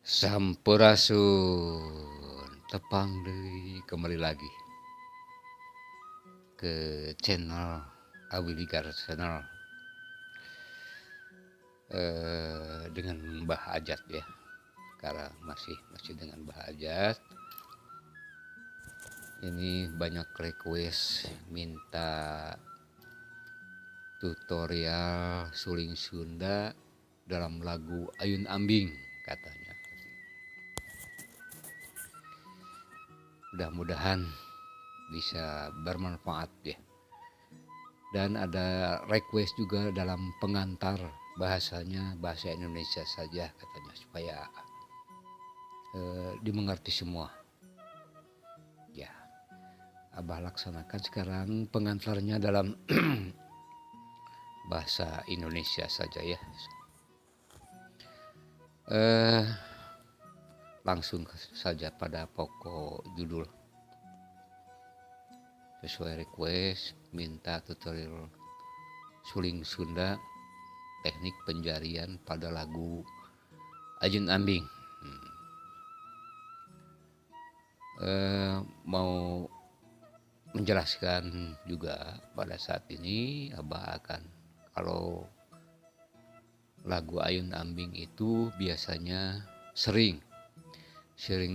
Sampurasun, tepang deui kembali lagi ke channel Awiligar Channel dengan Mbah Ajat ya. Karena masih dengan Mbah Ajat. Ini banyak request minta tutorial suling Sunda dalam lagu Ayun Ambing katanya. Mudah-mudahan bisa bermanfaat ya. Dan ada request juga dalam pengantar bahasanya bahasa Indonesia saja katanya supaya dimengerti semua. Ya, Abah laksanakan sekarang pengantarnya dalam bahasa Indonesia saja ya. Langsung saja pada pokok judul. Sesuai request minta tutorial suling Sunda teknik penjarian pada lagu Ayun Ambing. Mau menjelaskan juga pada saat ini Abah akan kalau lagu Ayun Ambing itu biasanya sering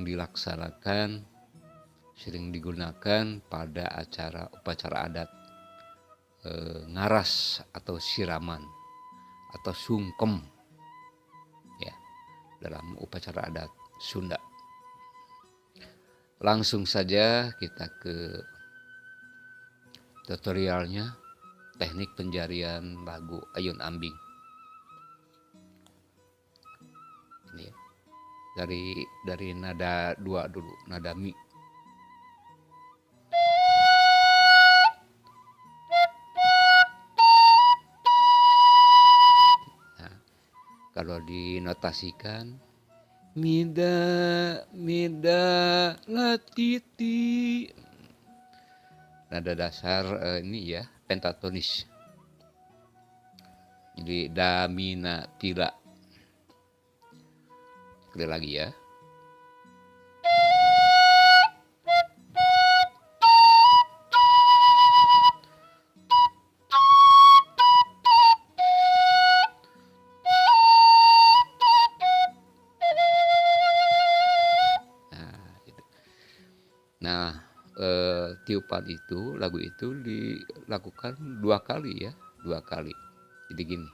dilaksanakan, sering digunakan pada upacara adat ngaras atau siraman atau sungkem ya dalam upacara adat Sunda. Langsung saja kita ke tutorialnya teknik penjarian lagu Ayun Ambing. Ini ya. Dari nada 2 dulu, nada mi. Nah, kalau dinotasikan mida latiti. Nada dasar ini ya pentatonis. Jadi da mina tila. Sekali lagi ya. Nah, tiupan itu, lagu itu dilakukan 2 kali ya, 2 kali. Jadi gini.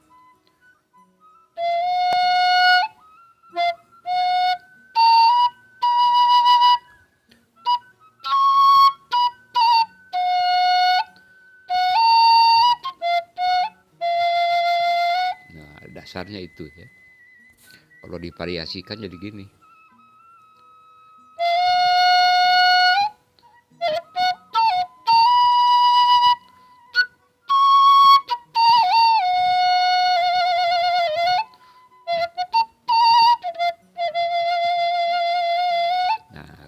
Nah, dasarnya itu ya. Kalau divariasikan jadi gini.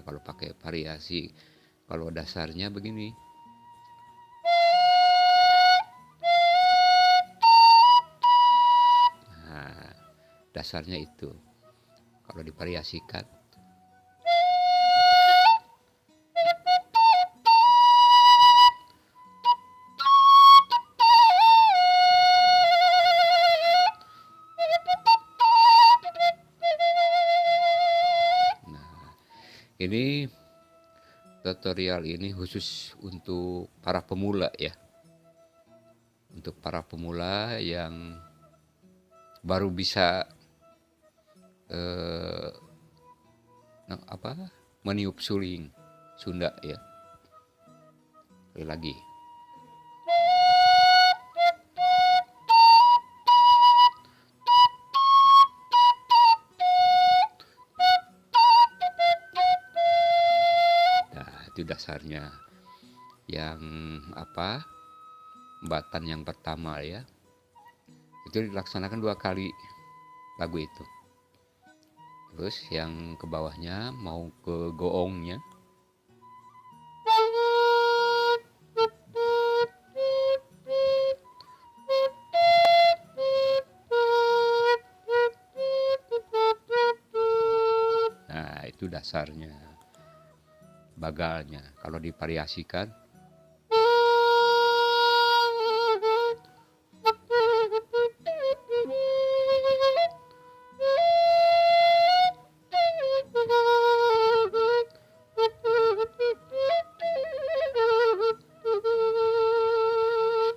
Kalau pakai variasi, kalau dasarnya begini. Nah, dasarnya itu. Kalau divariasikan. Nah, ini tutorial ini khusus untuk para pemula ya. Untuk para pemula yang baru bisa meniup suling Sunda ya. Sekali lagi. Nah, itu dasarnya. Yang batan yang pertama ya. Itu dilaksanakan 2 kali lagu itu. Terus yang ke bawahnya mau ke goongnya. dasarnya, bagalnya. Kalau divariasikan,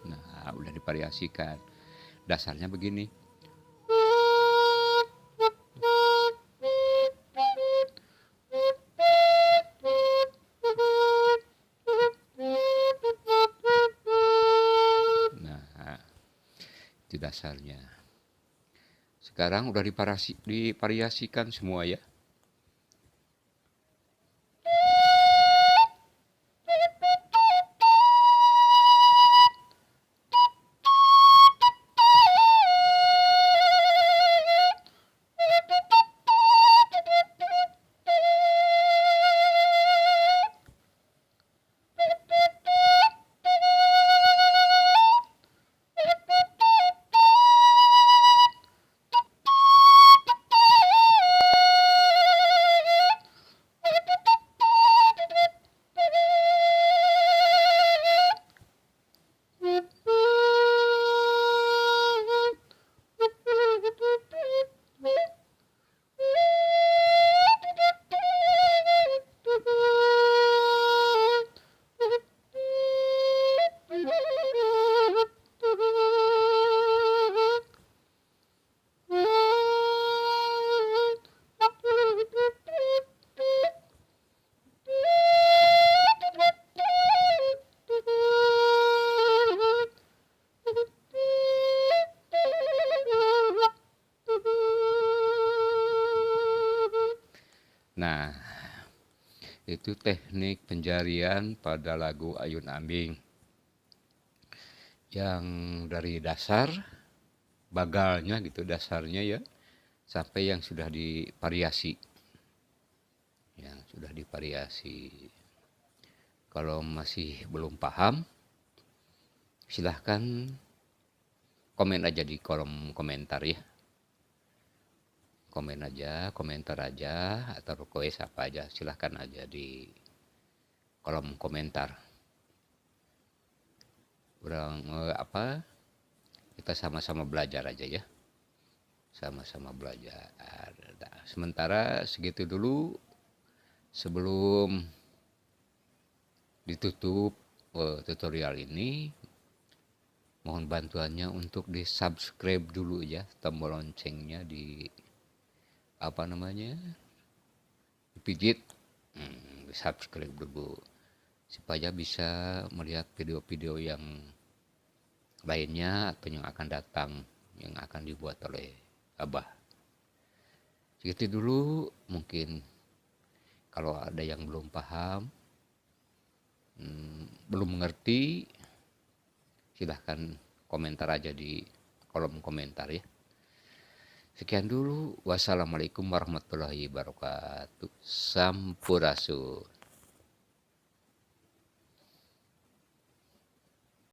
nah udah divariasikan. Dasarnya begini. Nah, itu dasarnya. Sekarang udah divariasikan semua ya. Nah, itu teknik penjarian pada lagu Ayun Ambing yang dari dasar bagalnya gitu, dasarnya ya, sampai yang sudah divariasi. Kalau masih belum paham, silahkan komen aja di kolom komentar ya. Komentar aja, atau request apa aja, silahkan aja di kolom komentar. Kita sama-sama belajar aja ya. Sama-sama belajar. Nah, sementara segitu dulu sebelum ditutup tutorial ini. Mohon bantuannya untuk di subscribe dulu ya, tombol loncengnya dipijit, di subscribe dulu supaya bisa melihat video-video yang lainnya atau yang akan datang, yang akan dibuat oleh Abah. Segitu dulu, mungkin kalau ada yang belum paham, belum mengerti, silahkan komentar aja di kolom komentar ya. Sekian dulu. Wassalamualaikum warahmatullahi wabarakatuh. Sampurasun.